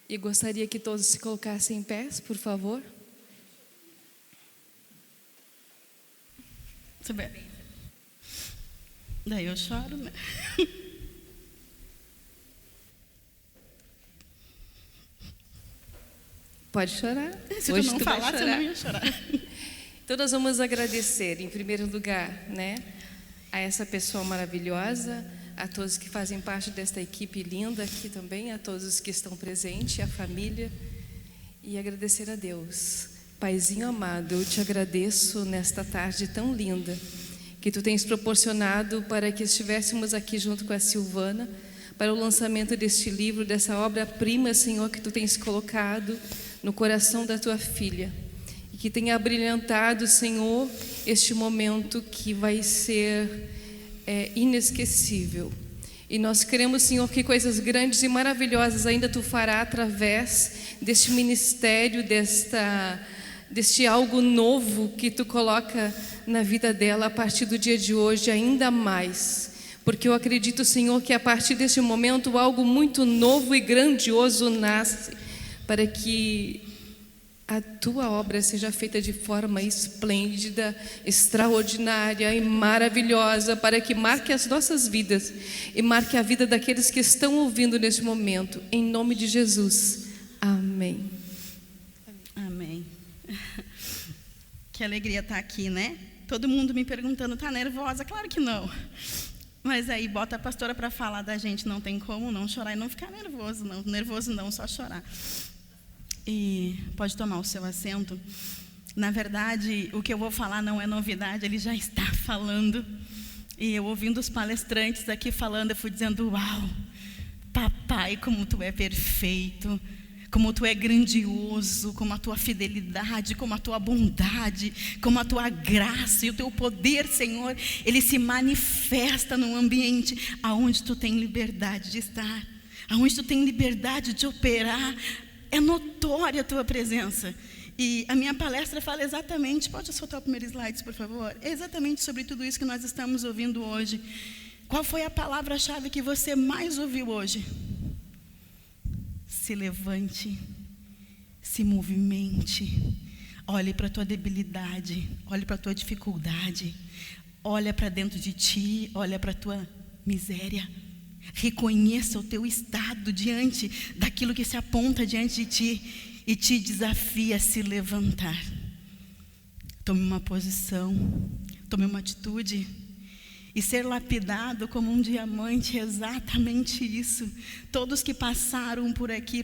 E gostaria que todos se colocassem em pés, por favor. Daí eu choro, né? Pode chorar. Se Hoje tu não tu vai falasse, eu chorar. não ia chorar. Então nós vamos agradecer, em primeiro lugar, né, a essa pessoa maravilhosa, a todos que fazem parte desta equipe linda aqui também, a todos os que estão presentes, a família, e agradecer a Deus. Paizinho amado, eu te agradeço nesta tarde tão linda que tu tens proporcionado para que estivéssemos aqui junto com a Silvana para o lançamento deste livro, dessa obra-prima, Senhor, que tu tens colocado no coração da tua filha. E que tenha abrilhantado, Senhor, este momento que vai ser inesquecível. E nós queremos, Senhor, que coisas grandes e maravilhosas ainda Tu fará através deste ministério, deste algo novo que Tu coloca na vida dela a partir do dia de hoje, ainda mais. Porque eu acredito, Senhor, que a partir deste momento algo muito novo e grandioso nasce para que a Tua obra seja feita de forma esplêndida, extraordinária e maravilhosa, para que marque as nossas vidas e marque a vida daqueles que estão ouvindo neste momento. Em nome de Jesus. Amém. Amém. Que alegria estar aqui, né? Todo mundo me perguntando, tá nervosa? Claro que não. Mas aí bota a pastora para falar da gente, não tem como não chorar e não ficar nervoso, não. Nervoso não, só chorar. E pode tomar o seu assento. Na verdade, o que eu vou falar não é novidade, ele já está falando. E eu ouvindo os palestrantes aqui falando, eu fui dizendo, uau, papai, como tu é perfeito, como tu é grandioso, como a tua fidelidade, como a tua bondade, como a tua graça e o teu poder, Senhor, ele se manifesta num ambiente aonde tu tem liberdade de estar, aonde tu tem liberdade de operar. É notória a tua presença. E a minha palestra fala exatamente, pode soltar o primeiro slide, por favor? É exatamente sobre tudo isso que nós estamos ouvindo hoje. Qual foi a palavra-chave que você mais ouviu hoje? Se levante, se movimente, olhe para a tua debilidade, olhe para a tua dificuldade, olha para dentro de ti, olha para a tua miséria. Reconheça o teu estado diante daquilo que se aponta diante de ti e te desafia a se levantar. Tome uma posição, tome uma atitude. E ser lapidado como um diamante é exatamente isso. Todos que passaram por aqui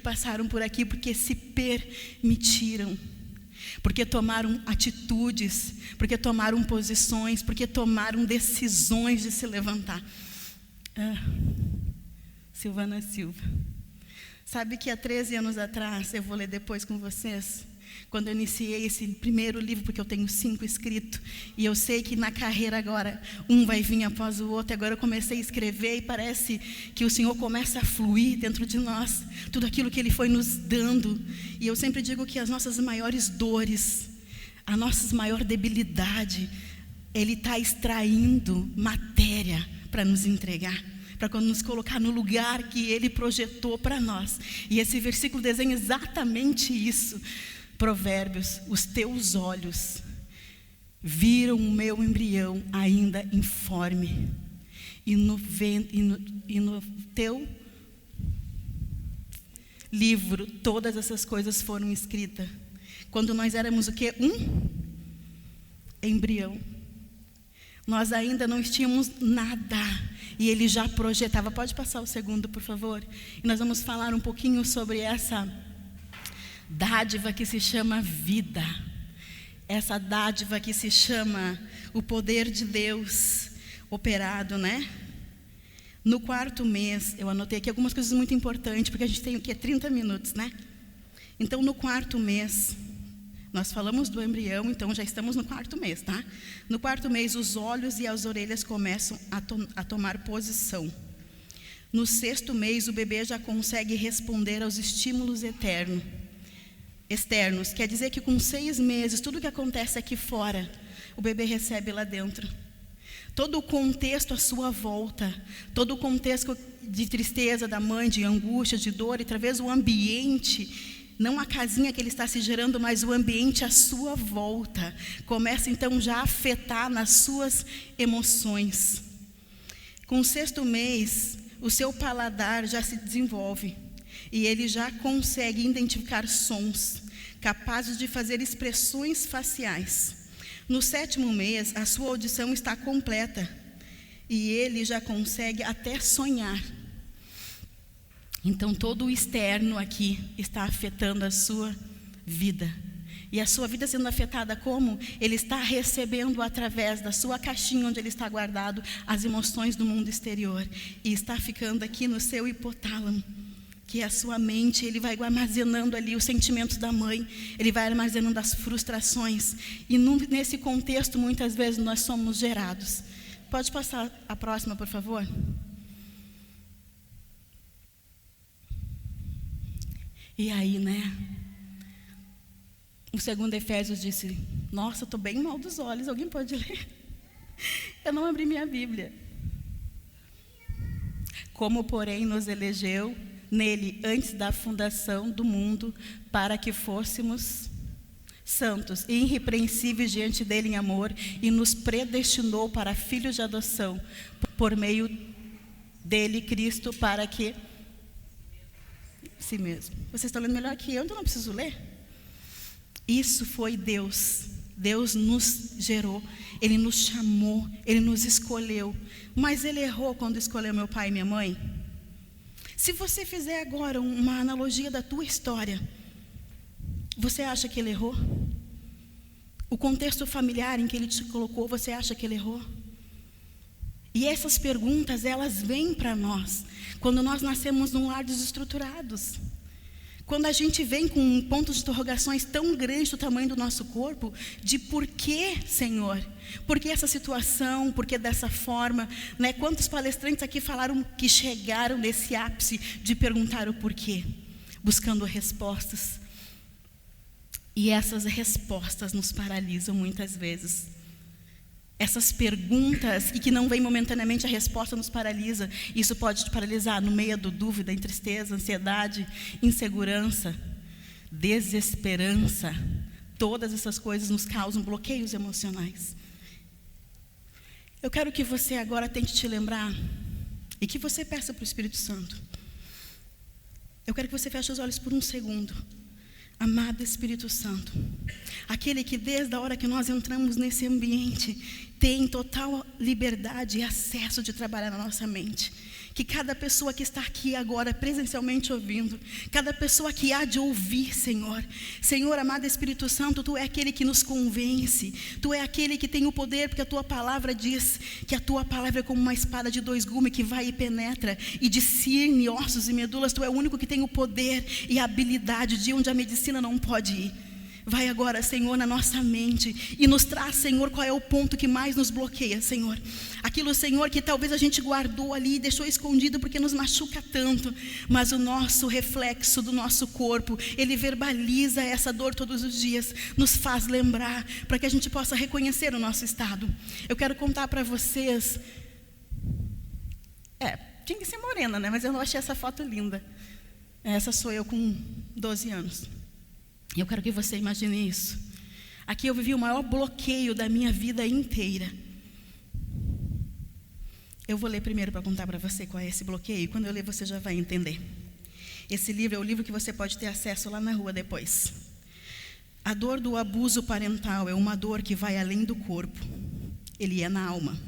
porque se permitiram, porque tomaram atitudes, porque tomaram posições, porque tomaram decisões de se levantar. Silvana Silva. Sabe que há 13 anos atrás, eu vou ler depois com vocês, quando eu iniciei esse primeiro livro, porque eu tenho 5 escritos, e eu sei que na carreira agora, um vai vir após o outro, agora eu comecei a escrever e parece que o Senhor começa a fluir dentro de nós, tudo aquilo que Ele foi nos dando, e eu sempre digo que as nossas maiores dores, a nossa maior debilidade, Ele está extraindo matéria para nos entregar, para nos colocar no lugar que Ele projetou para nós. E esse versículo desenha exatamente isso. Provérbios, os teus olhos viram o meu embrião ainda informe, e no teu livro todas essas coisas foram escritas. Quando nós éramos o quê? Um embrião. Nós ainda não tínhamos nada, e Ele já projetava. Pode passar o segundo, por favor? E nós vamos falar um pouquinho sobre essa dádiva que se chama vida. Essa dádiva que se chama o poder de Deus operado, né? No 4º mês, eu anotei aqui algumas coisas muito importantes, porque a gente tem o quê? 30 minutos, né? Então, no 4º mês, nós falamos do embrião, então já estamos no 4º mês, tá? No 4º mês, os olhos e as orelhas começam a tomar posição. No 6º mês, o bebê já consegue responder aos estímulos externos. Quer dizer que com 6 meses, tudo que acontece aqui fora, o bebê recebe lá dentro. Todo o contexto à sua volta, todo o contexto de tristeza da mãe, de angústia, de dor, e talvez o ambiente, não a casinha que ele está se gerando, mas o ambiente à sua volta, começa então já a afetar nas suas emoções. Com o 6º mês, o seu paladar já se desenvolve e ele já consegue identificar sons capazes de fazer expressões faciais. No 7º mês, a sua audição está completa e ele já consegue até sonhar. Então, todo o externo aqui está afetando a sua vida. E a sua vida sendo afetada como? Ele está recebendo através da sua caixinha onde ele está guardado as emoções do mundo exterior. E está ficando aqui no seu hipotálamo, que é a sua mente. Ele vai armazenando ali os sentimentos da mãe, ele vai armazenando as frustrações. E nesse contexto, muitas vezes, nós somos gerados. Pode passar a próxima, por favor? E aí, né? O 2º Efésios disse: nossa, eu estou bem mal dos olhos, alguém pode ler? Eu não abri minha Bíblia. Como, porém, nos elegeu nele antes da fundação do mundo, para que fôssemos santos e irrepreensíveis diante dele em amor, e nos predestinou para filhos de adoção, por meio dele, Cristo, para que... Si mesmo. Vocês estão lendo melhor que eu, então não preciso ler? Isso foi Deus. Deus nos gerou, Ele nos chamou, Ele nos escolheu. Mas Ele errou quando escolheu meu pai e minha mãe? Se você fizer agora uma analogia da tua história, você acha que Ele errou? O contexto familiar em que Ele te colocou, você acha que Ele errou? E essas perguntas, elas vêm para nós quando nós nascemos num lar desestruturados. Quando a gente vem com pontos de interrogações tão grandes do tamanho do nosso corpo, de por que, Senhor? Por que essa situação? Por que dessa forma? Né? Quantos palestrantes aqui falaram que chegaram nesse ápice de perguntar o porquê, buscando respostas. E essas respostas nos paralisam muitas vezes. Essas perguntas, e que não vem momentaneamente a resposta, nos paralisa. Isso pode te paralisar no meio da dúvida, em tristeza, ansiedade, insegurança, desesperança. Todas essas coisas nos causam bloqueios emocionais. Eu quero que você agora tente te lembrar, e que você peça para o Espírito Santo. Eu quero que você feche os olhos por um segundo. Amado Espírito Santo, aquele que desde a hora que nós entramos nesse ambiente tem total liberdade e acesso de trabalhar na nossa mente. Que cada pessoa que está aqui agora presencialmente ouvindo, cada pessoa que há de ouvir, Senhor, amado Espírito Santo, Tu é aquele que nos convence, Tu é aquele que tem o poder, porque a Tua palavra diz que a Tua palavra é como uma espada de 2 gumes que vai e penetra e discerne ossos e medulas. Tu é o único que tem o poder e a habilidade de onde a medicina não pode ir. Vai agora, Senhor, na nossa mente e nos traz, Senhor, qual é o ponto que mais nos bloqueia, Senhor. Aquilo, Senhor, que talvez a gente guardou ali e deixou escondido porque nos machuca tanto. Mas o nosso reflexo do nosso corpo, ele verbaliza essa dor todos os dias, nos faz lembrar, para que a gente possa reconhecer o nosso estado. Eu quero contar para vocês. Tinha que ser morena, né? Mas eu não achei essa foto linda. Essa sou eu com 12 anos. E eu quero que você imagine isso. Aqui eu vivi o maior bloqueio da minha vida inteira. Eu vou ler primeiro para contar para você qual é esse bloqueio. E quando eu ler, você já vai entender. Esse livro é o livro que você pode ter acesso lá na rua depois. A dor do abuso parental é uma dor que vai além do corpo. Ele é na alma.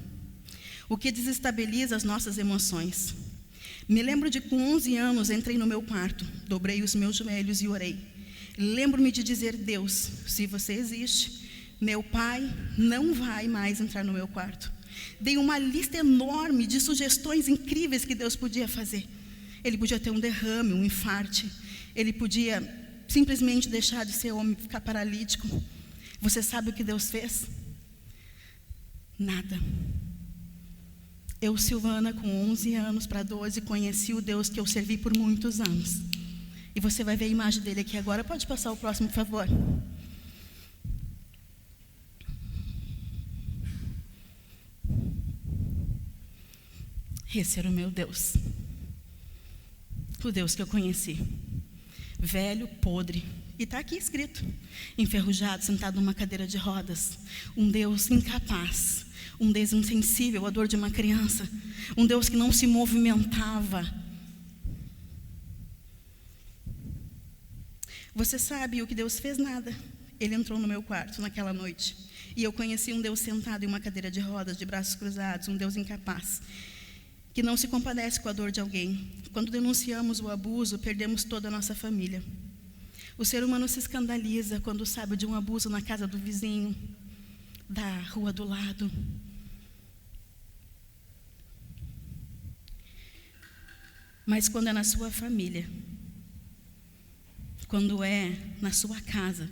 O que desestabiliza as nossas emoções. Me lembro de com 11 anos entrei no meu quarto, dobrei os meus joelhos e orei. Lembro-me de dizer: Deus, se você existe, meu pai não vai mais entrar no meu quarto. Dei uma lista enorme de sugestões incríveis que Deus podia fazer. Ele podia ter um derrame, um infarte. Ele podia simplesmente deixar de ser homem, ficar paralítico. Você sabe o que Deus fez? Nada. Eu, Silvana, com 11 anos para 12, conheci o Deus que eu servi por muitos anos. E você vai ver a imagem dele aqui agora. Pode passar o próximo, por favor. Esse era o meu Deus. O Deus que eu conheci. Velho, podre. E está aqui escrito. Enferrujado, sentado numa cadeira de rodas. Um Deus incapaz. Um Deus insensível à dor de uma criança. Um Deus que não se movimentava. Você sabe o que Deus fez? Nada. Ele entrou no meu quarto naquela noite. E eu conheci um Deus sentado em uma cadeira de rodas, de braços cruzados. Um Deus incapaz. Que não se compadece com a dor de alguém. Quando denunciamos o abuso, perdemos toda a nossa família. O ser humano se escandaliza quando sabe de um abuso na casa do vizinho, da rua do lado. Mas quando é na sua família, quando é na sua casa,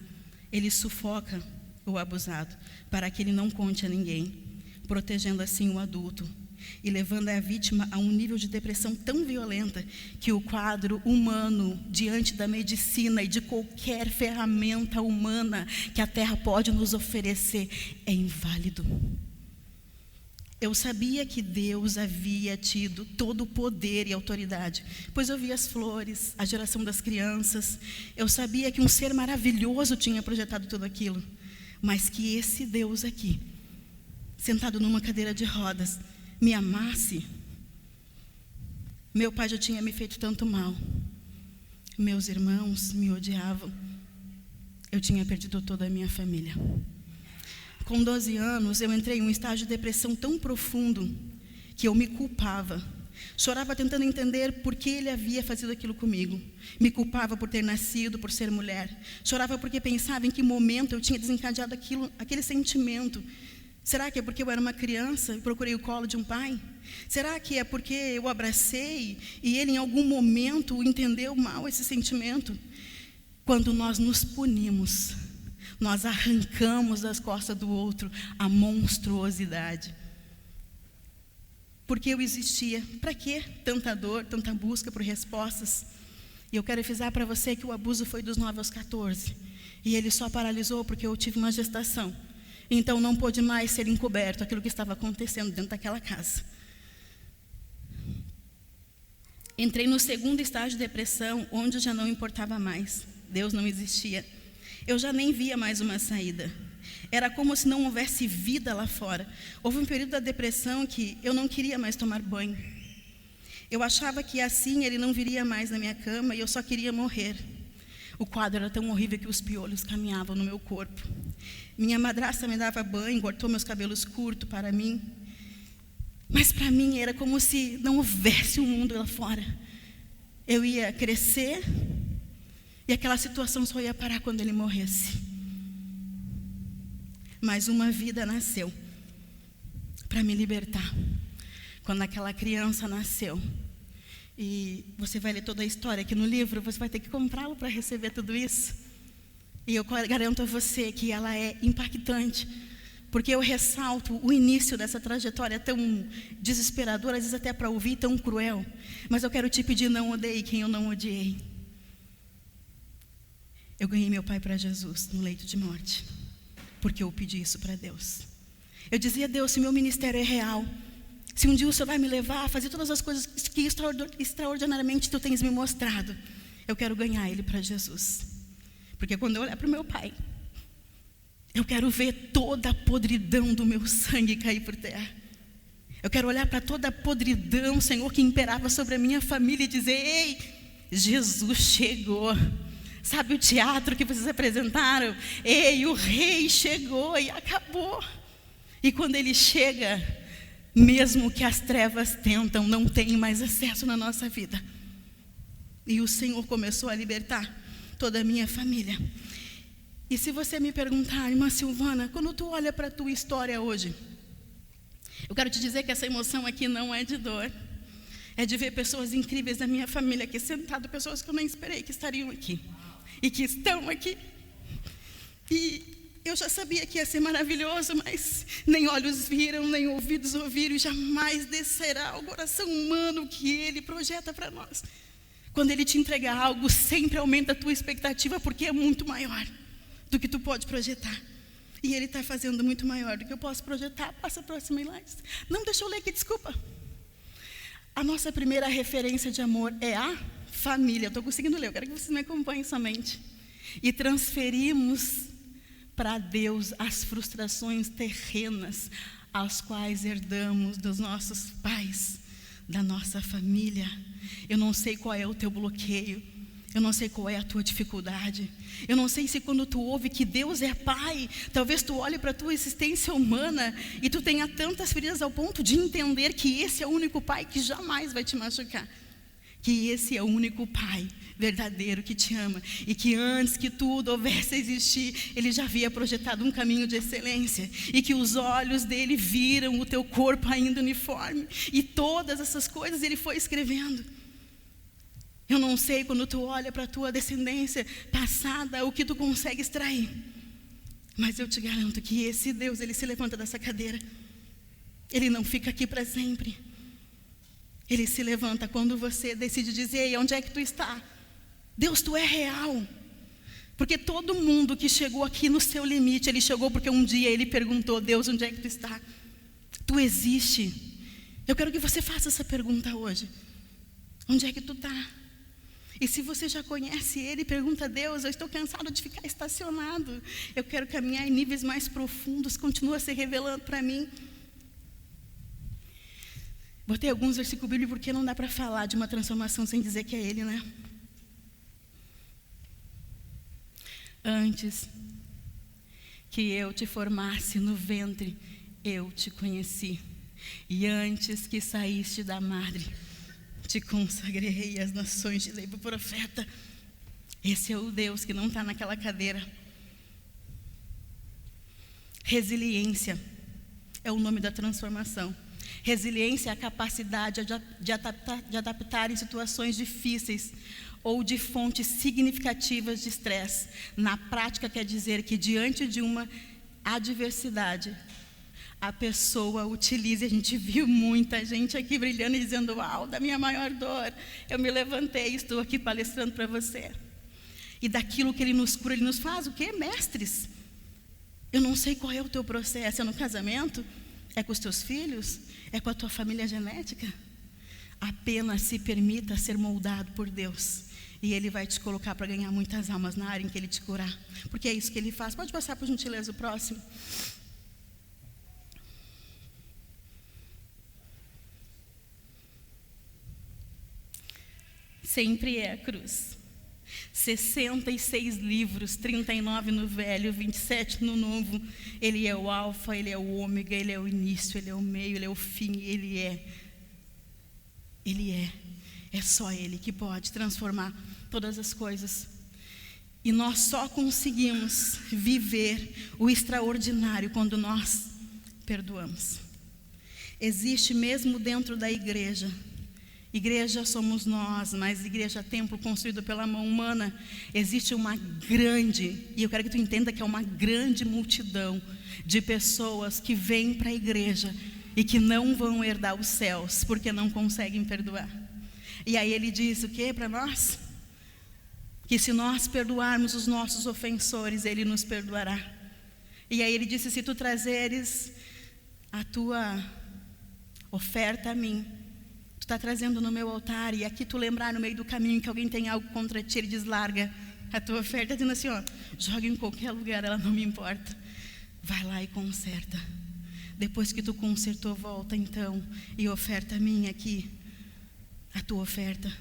ele sufoca o abusado para que ele não conte a ninguém, protegendo assim o adulto e levando a vítima a um nível de depressão tão violenta que o quadro humano, diante da medicina e de qualquer ferramenta humana que a Terra pode nos oferecer, é inválido. Eu sabia que Deus havia tido todo o poder e autoridade, pois eu vi as flores, a geração das crianças. Eu sabia que um ser maravilhoso tinha projetado tudo aquilo, mas que esse Deus aqui, sentado numa cadeira de rodas, me amasse. Meu pai já tinha me feito tanto mal. Meus irmãos me odiavam. Eu tinha perdido toda a minha família. Com 12 anos, eu entrei em um estágio de depressão tão profundo que eu me culpava. Chorava tentando entender por que ele havia feito aquilo comigo. Me culpava por ter nascido, por ser mulher. Chorava porque pensava em que momento eu tinha desencadeado aquele sentimento. Será que é porque eu era uma criança e procurei o colo de um pai? Será que é porque eu abracei e ele em algum momento entendeu mal esse sentimento? Quando nós nos punimos, nós arrancamos das costas do outro a monstruosidade. Porque eu existia. Para quê? Tanta dor, tanta busca por respostas. E eu quero avisar para você que o abuso foi dos 9 aos 14. E ele só paralisou porque eu tive uma gestação. Então não pôde mais ser encoberto aquilo que estava acontecendo dentro daquela casa. Entrei no segundo estágio de depressão, onde já não importava mais. Deus não existia. Eu já nem via mais uma saída. Era como se não houvesse vida lá fora. Houve um período da depressão que eu não queria mais tomar banho. Eu achava que assim ele não viria mais na minha cama e eu só queria morrer. O quadro era tão horrível que os piolhos caminhavam no meu corpo. Minha madrasta me dava banho, cortou meus cabelos curtos para mim. Mas para mim era como se não houvesse um mundo lá fora. Eu ia crescer e aquela situação só ia parar quando ele morresse. Mas uma vida nasceu para me libertar. Quando aquela criança nasceu, e você vai ler toda a história aqui no livro, você vai ter que comprá-lo para receber tudo isso. E eu garanto a você que ela é impactante, porque eu ressalto o início dessa trajetória tão desesperadora, às vezes até para ouvir, tão cruel. Mas eu quero te pedir, não odeie quem eu não odiei. Eu ganhei meu pai para Jesus no leito de morte, porque eu pedi isso para Deus. Eu dizia: Deus, se meu ministério é real, se um dia o Senhor vai me levar a fazer todas as coisas que extraordinariamente Tu tens me mostrado, eu quero ganhar ele para Jesus. Porque quando eu olhar para o meu pai, eu quero ver toda a podridão do meu sangue cair por terra. Eu quero olhar para toda a podridão, Senhor, que imperava sobre a minha família e dizer: ei, Jesus chegou. Sabe o teatro que vocês apresentaram? Ei, o rei chegou e acabou. E quando ele chega, mesmo que as trevas tentam, não tem mais acesso na nossa vida. E o Senhor começou a libertar toda a minha família. E se você me perguntar, irmã Silvana, quando tu olha para a tua história hoje, eu quero te dizer que essa emoção aqui não é de dor. É de ver pessoas incríveis da minha família aqui sentado, pessoas que eu nem esperei que estariam aqui. E que estão aqui. E eu já sabia que ia ser maravilhoso, mas nem olhos viram, nem ouvidos ouviram, e jamais descerá o coração humano que Ele projeta para nós. Quando Ele te entrega algo, sempre aumenta a tua expectativa, porque é muito maior do que tu pode projetar. E Ele está fazendo muito maior do que eu posso projetar. Passa a próxima slide. Não, deixa eu ler aqui, desculpa. A nossa primeira referência de amor é a família. Estou conseguindo ler, eu quero que vocês me acompanhem somente. E transferimos para Deus as frustrações terrenas, as quais herdamos dos nossos pais, da nossa família. Eu não sei qual é o teu bloqueio, eu não sei qual é a tua dificuldade, eu não sei se quando tu ouve que Deus é Pai, talvez tu olhe para a tua existência humana e tu tenha tantas feridas ao ponto de entender que esse é o único Pai que jamais vai te machucar, que esse é o único Pai verdadeiro que te ama e que antes que tudo houvesse a existir, Ele já havia projetado um caminho de excelência e que os olhos dele viram o teu corpo ainda uniforme e todas essas coisas Ele foi escrevendo. Eu não sei quando tu olha para a tua descendência passada o que tu consegue extrair, mas eu te garanto que esse Deus, Ele se levanta dessa cadeira, Ele não fica aqui para sempre. Ele se levanta quando você decide dizer: ei, onde é que tu está? Deus, tu é real. Porque todo mundo que chegou aqui no seu limite, ele chegou porque um dia ele perguntou: Deus, onde é que tu está? Tu existe? Eu quero que você faça essa pergunta hoje. Onde é que tu está? E se você já conhece Ele, pergunta a Deus: eu estou cansado de ficar estacionado, eu quero caminhar em níveis mais profundos, continua se revelando para mim. Botei alguns versículos bíblicos porque não dá para falar de uma transformação sem dizer que é Ele, né? Antes que eu te formasse no ventre, eu te conheci. E antes que saíste da madre, te consagrei às nações, te dei para o profeta. Esse é o Deus que não está naquela cadeira. Resiliência é o nome da transformação. Resiliência é a capacidade de adaptar em situações difíceis ou de fontes significativas de estresse. Na prática, quer dizer que diante de uma adversidade, a pessoa utiliza, a gente viu muita gente aqui brilhando e dizendo: uau, da minha maior dor, eu me levantei, estou aqui palestrando para você. E daquilo que Ele nos cura, Ele nos faz o quê? Mestres. Eu não sei qual é o teu processo, é no casamento? É com os teus filhos? É com a tua família genética? Apenas se permita ser moldado por Deus, e Ele vai te colocar para ganhar muitas almas na área em que Ele te curar, porque é isso que Ele faz. Pode passar por gentileza o próximo. Sempre é a cruz. 66 livros, 39 no Velho, 27 no Novo. Ele é o Alfa, Ele é o Ômega, Ele é o início, Ele é o meio, Ele é o fim, Ele é. É só Ele que pode transformar todas as coisas. E nós só conseguimos viver o extraordinário quando nós perdoamos. Existe mesmo dentro da igreja. Igreja somos nós, mas igreja templo construído pela mão humana. Existe uma grande, e eu quero que tu entenda que é uma grande multidão de pessoas que vêm para a igreja e que não vão herdar os céus, porque não conseguem perdoar. E aí ele diz o que para nós? Que se nós perdoarmos os nossos ofensores, Ele nos perdoará. E aí ele disse: se tu trazeres a tua oferta a mim, tu está trazendo no meu altar, e aqui tu lembrar no meio do caminho que alguém tem algo contra ti, Ele diz: larga a tua oferta, dizendo assim, ó, joga em qualquer lugar, ela não me importa. Vai lá e conserta. Depois que tu consertou, volta então e oferta a mim aqui a tua oferta.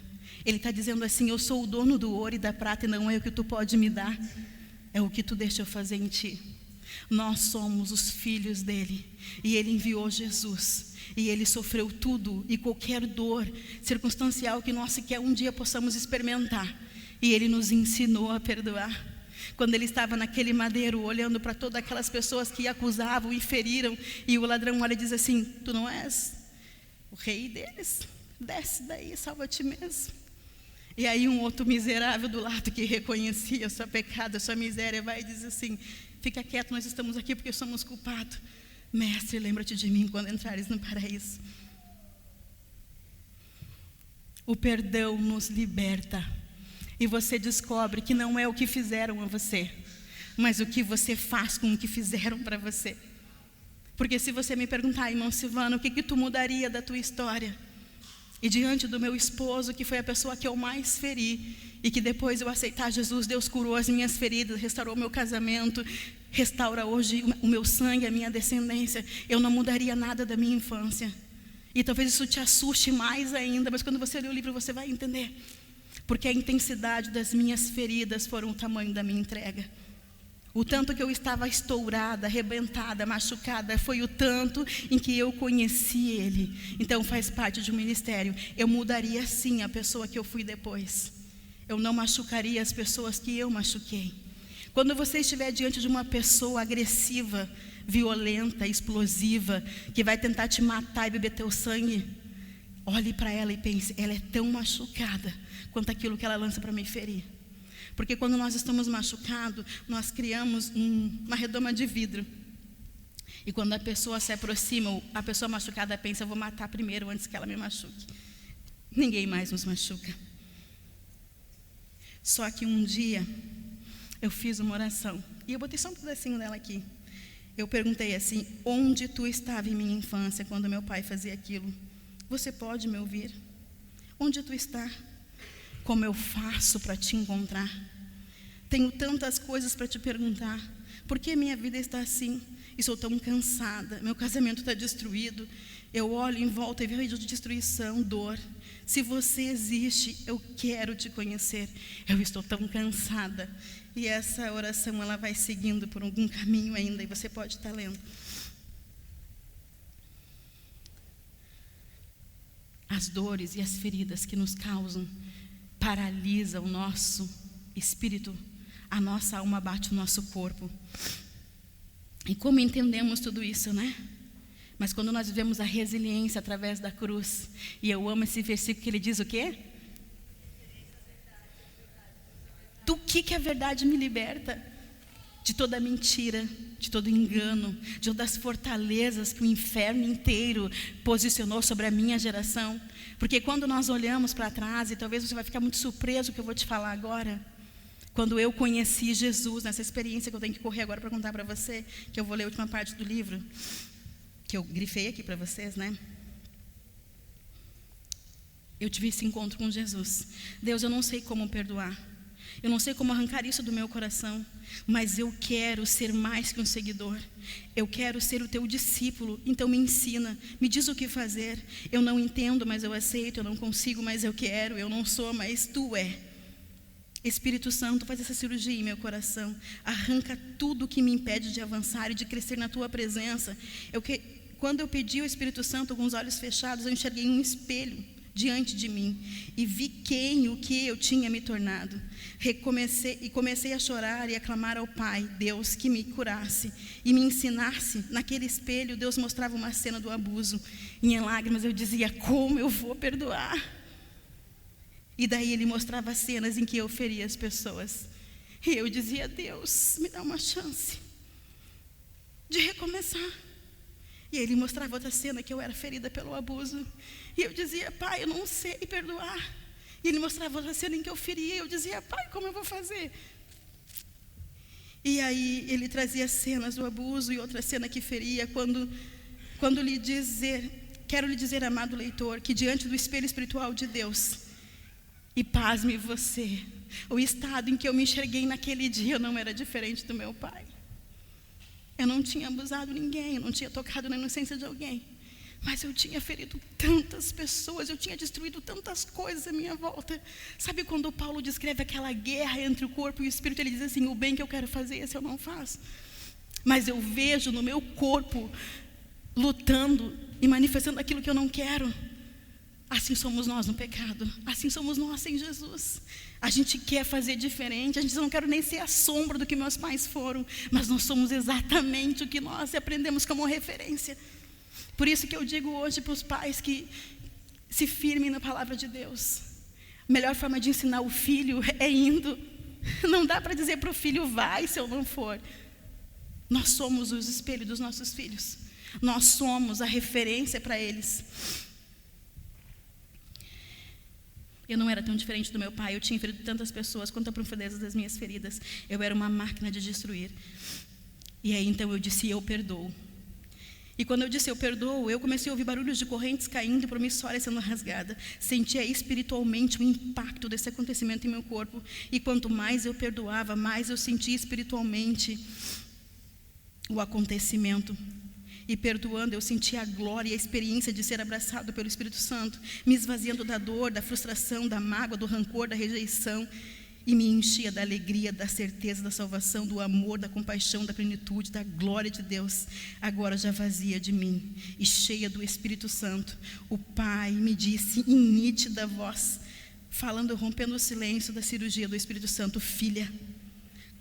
Ele está dizendo assim: eu sou o dono do ouro e da prata, e não é o que tu pode me dar, é o que tu deixa eu fazer em ti. Nós somos os filhos dele, e Ele enviou Jesus, e Ele sofreu tudo e qualquer dor circunstancial que nós sequer um dia possamos experimentar, e Ele nos ensinou a perdoar. Quando Ele estava naquele madeiro, olhando para todas aquelas pessoas que acusavam e feriram, e o ladrão olha e diz assim: tu não és o rei deles? Desce daí, salva a ti mesmo. E aí um outro miserável do lado, que reconhecia o seu pecado, a sua miséria, vai e diz assim: fica quieto, nós estamos aqui porque somos culpados. Mestre, lembra-te de mim quando entrares no paraíso. O perdão nos liberta. E você descobre que não é o que fizeram a você, mas o que você faz com o que fizeram para você. Porque se você me perguntar, irmão Silvano, o que tu mudaria da tua história? E diante do meu esposo, que foi a pessoa que eu mais feri, e que depois eu aceitar Jesus, Deus curou as minhas feridas, restaurou o meu casamento, restaura hoje o meu sangue, a minha descendência. Eu não mudaria nada da minha infância. E talvez isso te assuste mais ainda, mas quando você ler o livro você vai entender. Porque a intensidade das minhas feridas foram o tamanho da minha entrega. O tanto que eu estava estourada, arrebentada, machucada, foi o tanto em que eu conheci Ele. Então faz parte de um ministério. Eu mudaria sim a pessoa que eu fui depois. Eu não machucaria as pessoas que eu machuquei. Quando você estiver diante de uma pessoa agressiva, violenta, explosiva, que vai tentar te matar e beber teu sangue, olhe para ela e pense, ela é tão machucada quanto aquilo que ela lança para me ferir. Porque quando nós estamos machucados, nós criamos uma redoma de vidro. E quando a pessoa se aproxima, a pessoa machucada pensa, eu vou matar primeiro antes que ela me machuque. Ninguém mais nos machuca. Só que um dia, eu fiz uma oração. E eu botei só um pedacinho dela aqui. Eu perguntei assim, onde tu estava em minha infância, quando meu pai fazia aquilo? Você pode me ouvir? Onde tu está? Como eu faço para te encontrar? Tenho tantas coisas para te perguntar. Por que minha vida está assim? Estou tão cansada. Meu casamento está destruído. Eu olho em volta e vejo destruição, dor. Se você existe, eu quero te conhecer. Eu estou tão cansada. E essa oração, ela vai seguindo por algum caminho ainda. E você pode estar lendo. As dores e as feridas que nos causam paralisa o nosso espírito, a nossa alma bate o nosso corpo. E como entendemos tudo isso, né? Mas quando nós vivemos a resiliência através da cruz, e eu amo esse versículo que ele diz o quê? Do que a verdade me liberta? De toda mentira, de todo engano, de todas as fortalezas que o inferno inteiro posicionou sobre a minha geração. Porque quando nós olhamos para trás, e talvez você vai ficar muito surpreso com o que eu vou te falar agora, quando eu conheci Jesus, nessa experiência que eu tenho que correr agora para contar para você, que eu vou ler a última parte do livro, que eu grifei aqui para vocês, né? Eu tive esse encontro com Jesus. Deus, eu não sei como perdoar. Eu não sei como arrancar isso do meu coração, mas eu quero ser mais que um seguidor. Eu quero ser o teu discípulo, então me ensina, me diz o que fazer. Eu não entendo, mas eu aceito. Eu não consigo, mas eu quero. Eu não sou, mas tu é. Espírito Santo, faz essa cirurgia em meu coração. Arranca tudo que me impede de avançar e de crescer na tua presença. Quando eu pedi ao Espírito Santo com os olhos fechados, eu enxerguei um espelho diante de mim e vi o que eu tinha me tornado. Comecei a chorar e a clamar ao Pai, Deus, que me curasse e me ensinasse. Naquele espelho, Deus mostrava uma cena do abuso. E em lágrimas eu dizia, como eu vou perdoar? E daí Ele mostrava cenas em que eu feria as pessoas. E eu dizia, Deus, me dá uma chance de recomeçar. E Ele mostrava outra cena que eu era ferida pelo abuso. E eu dizia, Pai, eu não sei perdoar. E Ele mostrava outra cena em que eu feria. E eu dizia, Pai, como eu vou fazer? E aí Ele trazia cenas do abuso e outra cena que feria. Quando quero lhe dizer, amado leitor, que diante do espelho espiritual de Deus, e pasme você, o estado em que eu me enxerguei naquele dia não era diferente do meu pai. Eu não tinha abusado ninguém, eu não tinha tocado na inocência de alguém, mas eu tinha ferido tantas pessoas, eu tinha destruído tantas coisas à minha volta. Sabe quando Paulo descreve aquela guerra entre o corpo e o espírito, ele diz assim, o bem que eu quero fazer, esse eu não faço. Mas eu vejo no meu corpo lutando e manifestando aquilo que eu não quero. Assim somos nós no pecado, assim somos nós sem Jesus. A gente quer fazer diferente, a gente não quer nem ser a sombra do que meus pais foram, mas nós somos exatamente o que nós aprendemos como referência. Por isso que eu digo hoje para os pais que se firmem na palavra de Deus. A melhor forma de ensinar o filho é indo. Não dá para dizer para o filho, vai se eu não for. Nós somos os espelhos dos nossos filhos. Nós somos a referência para eles. Eu não era tão diferente do meu pai, eu tinha ferido tantas pessoas quanto a profundeza das minhas feridas. Eu era uma máquina de destruir. E aí então eu disse, eu perdoo. E quando eu disse eu perdoo, eu comecei a ouvir barulhos de correntes caindo e promissórias sendo rasgada. Sentia espiritualmente o impacto desse acontecimento em meu corpo. E quanto mais eu perdoava, mais eu sentia espiritualmente o acontecimento. E perdoando, eu sentia a glória e a experiência de ser abraçado pelo Espírito Santo, me esvaziando da dor, da frustração, da mágoa, do rancor, da rejeição. E me enchia da alegria, da certeza da salvação, do amor, da compaixão, da plenitude, da glória de Deus. Agora já vazia de mim e cheia do Espírito Santo, o Pai me disse em nítida voz, falando, rompendo o silêncio da cirurgia do Espírito Santo: filha,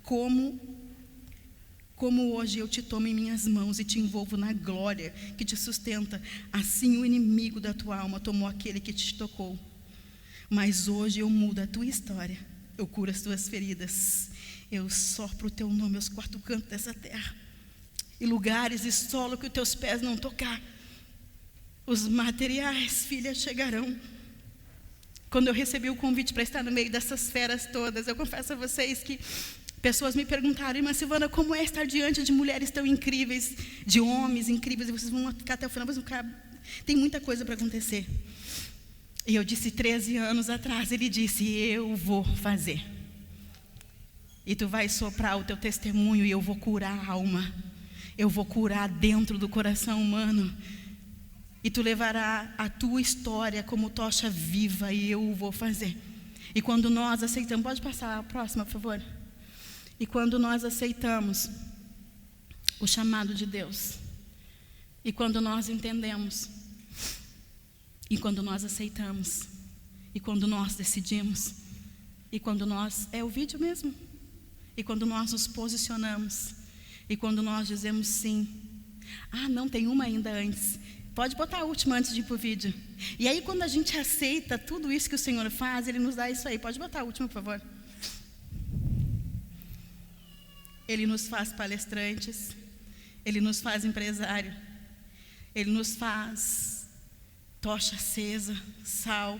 como hoje eu te tomo em minhas mãos e te envolvo na glória que te sustenta, assim o inimigo da tua alma tomou aquele que te tocou. Mas hoje eu mudo a tua história. Eu curo as tuas feridas. Eu sopro o teu nome aos quatro cantos dessa terra. E lugares e solo que os teus pés não tocar. Os materiais, filha, chegarão. Quando eu recebi o convite para estar no meio dessas feras todas, eu confesso a vocês que pessoas me perguntaram: irmã Silvana, como é estar diante de mulheres tão incríveis, de homens incríveis, e vocês vão ficar até o final, mas tem muita coisa para acontecer. E eu disse 13 anos atrás, ele disse: eu vou fazer. E tu vais soprar o teu testemunho e eu vou curar a alma. Eu vou curar dentro do coração humano. E tu levará a tua história como tocha viva e eu vou fazer. E quando nós aceitamos, pode passar a próxima, por favor? E quando nós aceitamos o chamado de Deus, e quando nós entendemos, e quando nós aceitamos, e quando nós decidimos, e quando nós, é o vídeo mesmo, e quando nós nos posicionamos, e quando nós dizemos sim. Ah, não, tem uma ainda antes. Pode botar a última antes de ir para o vídeo. E aí quando a gente aceita tudo isso que o Senhor faz, Ele nos dá isso aí. Pode botar a última, por favor. Ele nos faz palestrantes, Ele nos faz empresário, Ele nos faz tocha acesa, sal,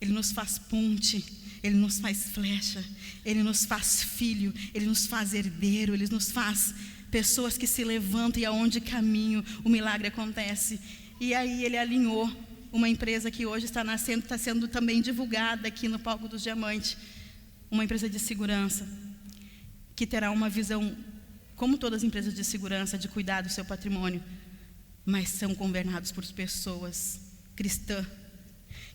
Ele nos faz ponte, Ele nos faz flecha, Ele nos faz filho, Ele nos faz herdeiro, Ele nos faz pessoas que se levantam e aonde caminho o milagre acontece. E aí Ele alinhou uma empresa que hoje está nascendo, está sendo também divulgada aqui no Palco dos Diamantes, uma empresa de segurança, que terá uma visão, como todas as empresas de segurança, de cuidar do seu patrimônio, mas são governados por pessoas cristãs,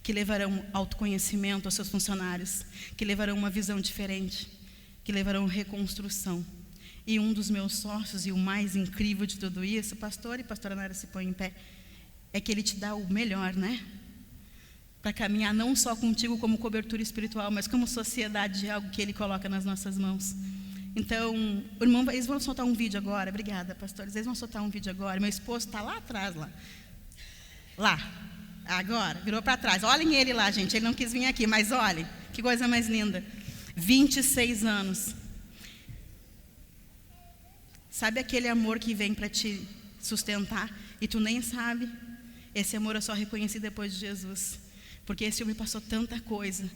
que levarão autoconhecimento aos seus funcionários, que levarão uma visão diferente, que levarão reconstrução. E um dos meus sócios, e o mais incrível de tudo isso, pastor e pastora Nara se põe em pé, é que ele te dá o melhor, né? Para caminhar não só contigo como cobertura espiritual, mas como sociedade de algo que Ele coloca nas nossas mãos. Então, o irmão, eles vão soltar um vídeo agora. Obrigada, pastores. Eles vão soltar um vídeo agora. Meu esposo está lá atrás, lá. Agora, virou para trás. Olhem ele lá, gente. Ele não quis vir aqui, mas olhem. Que coisa mais linda. 26 anos. Sabe aquele amor que vem para te sustentar e tu nem sabe? Esse amor eu só reconheci depois de Jesus. Porque esse homem passou tanta coisa.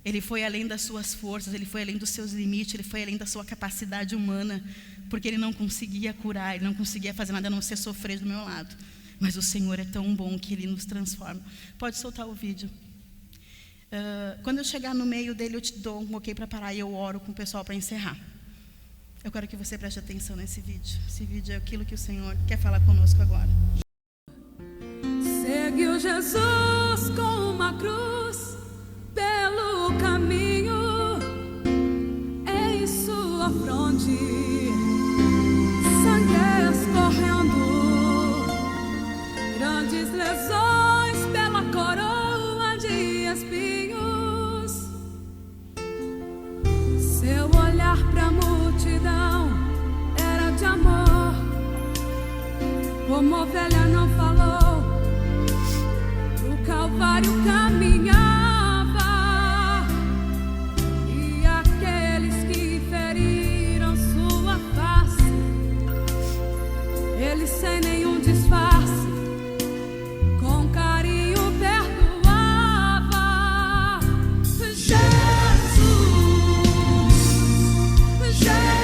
Ele foi além das suas forças, ele foi além dos seus limites, ele foi além da sua capacidade humana, porque ele não conseguia curar, ele não conseguia fazer nada a não ser sofrer do meu lado. Mas o Senhor é tão bom que Ele nos transforma. Pode soltar o vídeo. Quando eu chegar no meio dele, eu te dou um ok para parar e eu oro com o pessoal para encerrar. Eu quero que você preste atenção nesse vídeo. Esse vídeo é aquilo que o Senhor quer falar conosco agora. Seguiu Jesus com uma cruz pelo caminho, em sua fronte, sangue escorrendo, grandes lesões pela coroa de espinhos. Seu olhar pra multidão era de amor, como ovelha não falou, o Calvário caminhava. Ele sem nenhum disfarce, com carinho perdoava. Jesus, Jesus,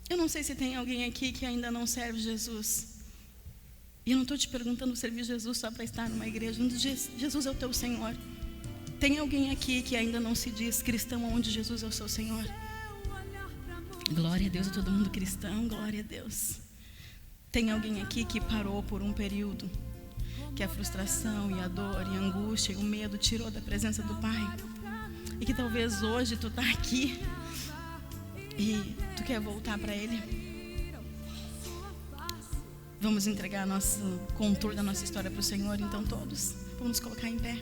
Eu não sei se tem alguém aqui que ainda não serve Jesus. E eu não estou te perguntando servir Jesus só para estar numa igreja. Jesus é o teu Senhor. Tem alguém aqui que ainda não se diz cristão onde Jesus é o seu Senhor? Glória a Deus, é todo mundo cristão, glória a Deus. Tem alguém aqui que parou por um período, que a frustração e a dor e a angústia e o medo tirou da presença do Pai, e que talvez hoje tu está aqui e tu quer voltar para Ele? Vamos entregar nosso contorno da nossa história para o Senhor, então todos vamos nos colocar em pé.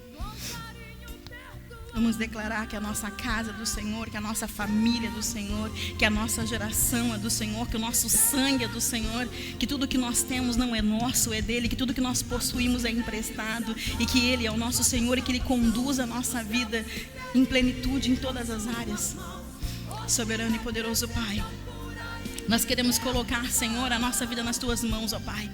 Vamos declarar que a nossa casa é do Senhor, que a nossa família é do Senhor, que a nossa geração é do Senhor, que o nosso sangue é do Senhor, que tudo que nós temos não é nosso, é dele, que tudo que nós possuímos é emprestado e que Ele é o nosso Senhor e que Ele conduz a nossa vida em plenitude em todas as áreas. Soberano e poderoso Pai, nós queremos colocar, Senhor, a nossa vida nas Tuas mãos, ó Pai.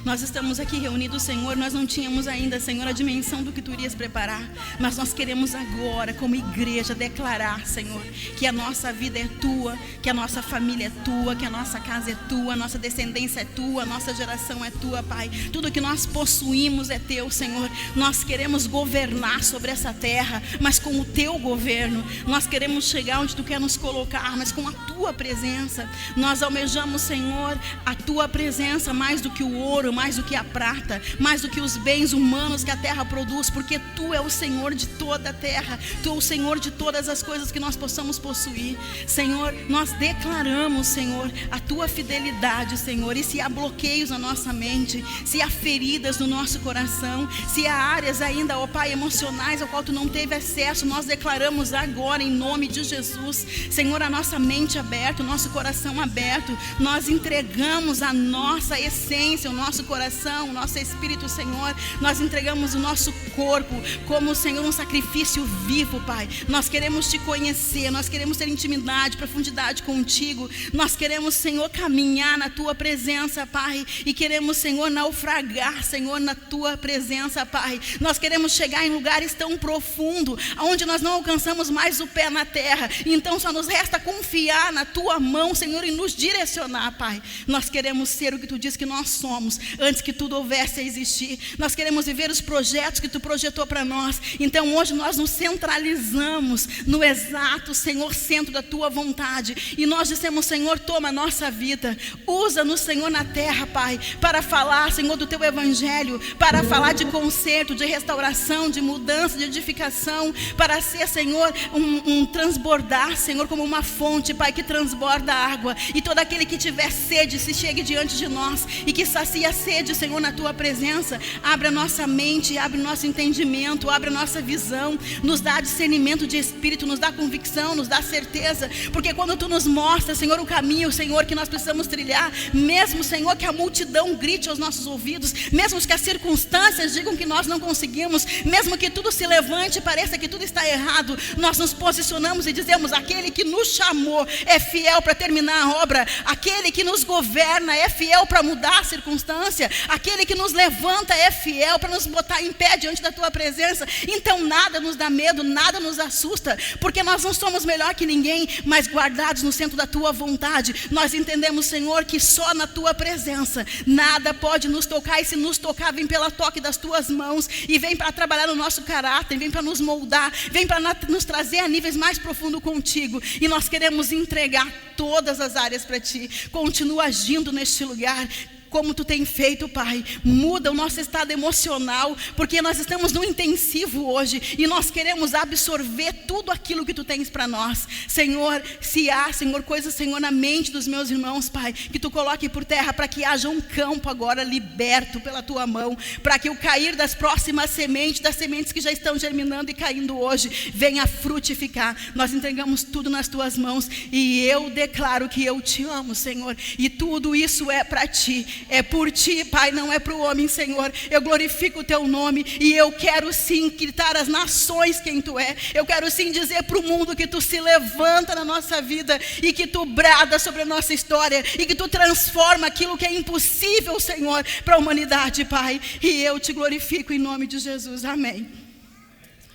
Nós estamos aqui reunidos, Senhor, nós não tínhamos ainda, Senhor, a dimensão do que Tu irias preparar, mas nós queremos agora, como igreja, declarar, Senhor, que a nossa vida é Tua, que a nossa família é Tua, que a nossa casa é Tua, a nossa descendência é Tua, a nossa geração é Tua, Pai. Tudo que nós possuímos é Teu, Senhor. Nós queremos governar sobre essa terra, mas com o Teu governo. Nós queremos chegar onde Tu quer nos colocar, mas com a Tua presença. Nós almejamos, Senhor, a Tua presença mais do que o ouro, mais do que a prata, mais do que os bens humanos que a terra produz, porque Tu é o Senhor de toda a terra, Tu é o Senhor de todas as coisas que nós possamos possuir. Senhor, nós declaramos, Senhor, a Tua fidelidade, Senhor, e se há bloqueios na nossa mente, se há feridas no nosso coração, se há áreas ainda, ó Pai, emocionais ao qual Tu não teve acesso, nós declaramos agora em nome de Jesus, Senhor, a nossa mente aberta, o nosso coração aberto, nós entregamos a nossa essência, o nosso coração, o nosso espírito, Senhor, nós entregamos o nosso corpo como, Senhor, um sacrifício vivo, Pai. Nós queremos Te conhecer, nós queremos ter intimidade, profundidade contigo, nós queremos, Senhor, caminhar na Tua presença, Pai, e queremos, Senhor, naufragar, Senhor, na Tua presença, Pai. Nós queremos chegar em lugares tão profundos, onde nós não alcançamos mais o pé na terra, então só nos resta confiar na Tua mão, Senhor, e nos direcionar, Pai. Nós queremos ser o que Tu diz que nós somos, antes que tudo houvesse a existir. Nós queremos viver os projetos que Tu projetou para nós. Então hoje nós nos centralizamos no exato, Senhor, centro da Tua vontade. E nós dissemos, Senhor, toma a nossa vida. Usa-nos, Senhor, na terra, Pai, para falar, Senhor, do Teu evangelho, para falar de conserto, de restauração, de mudança, de edificação, para ser, Senhor, um transbordar, Senhor, como uma fonte, Pai, que transborda água. E todo aquele que tiver sede, se chegue diante de nós e que sacia a sede, Senhor, na Tua presença. Abre a nossa mente, abre o nosso entendimento, abre a nossa visão, nos dá discernimento de espírito, nos dá convicção, nos dá certeza, porque quando Tu nos mostra, Senhor, o caminho, Senhor, que nós precisamos trilhar, mesmo, Senhor, que a multidão grite aos nossos ouvidos, mesmo que as circunstâncias digam que nós não conseguimos, mesmo que tudo se levante e pareça que tudo está errado, nós nos posicionamos e dizemos, aquele que nos chamou é fiel para terminar a obra, aquele que nos governa é fiel para mudar a circunstância, aquele que nos levanta é fiel para nos botar em pé diante da Tua presença. Então nada nos dá medo, nada nos assusta, porque nós não somos melhor que ninguém, mas guardados no centro da Tua vontade. Nós entendemos, Senhor, que só na Tua presença nada pode nos tocar, e se nos tocar, vem pela toque das Tuas mãos, e vem para trabalhar no nosso caráter, vem para nos moldar, vem para nos trazer a níveis mais profundos contigo. E nós queremos entregar todas as áreas para Ti. Continua agindo neste lugar, como Tu tem feito, Pai. Muda o nosso estado emocional, porque nós estamos no intensivo hoje, e nós queremos absorver tudo aquilo que Tu tens para nós. Senhor, se há, Senhor, coisas, Senhor, na mente dos meus irmãos, Pai, que Tu coloque por terra, para que haja um campo agora liberto pela Tua mão, para que o cair das próximas sementes, das sementes que já estão germinando e caindo hoje, venha frutificar. Nós entregamos tudo nas Tuas mãos, e eu declaro que eu Te amo, Senhor, e tudo isso é para Ti. É por Ti, Pai, não é para o homem, Senhor. Eu glorifico o Teu nome, e eu quero sim gritar às nações quem Tu é. Eu quero sim dizer para o mundo que Tu se levanta na nossa vida, e que Tu brada sobre a nossa história, e que Tu transforma aquilo que é impossível, Senhor, para a humanidade, Pai. E eu Te glorifico em nome de Jesus. Amém.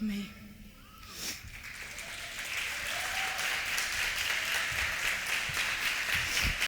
Amém.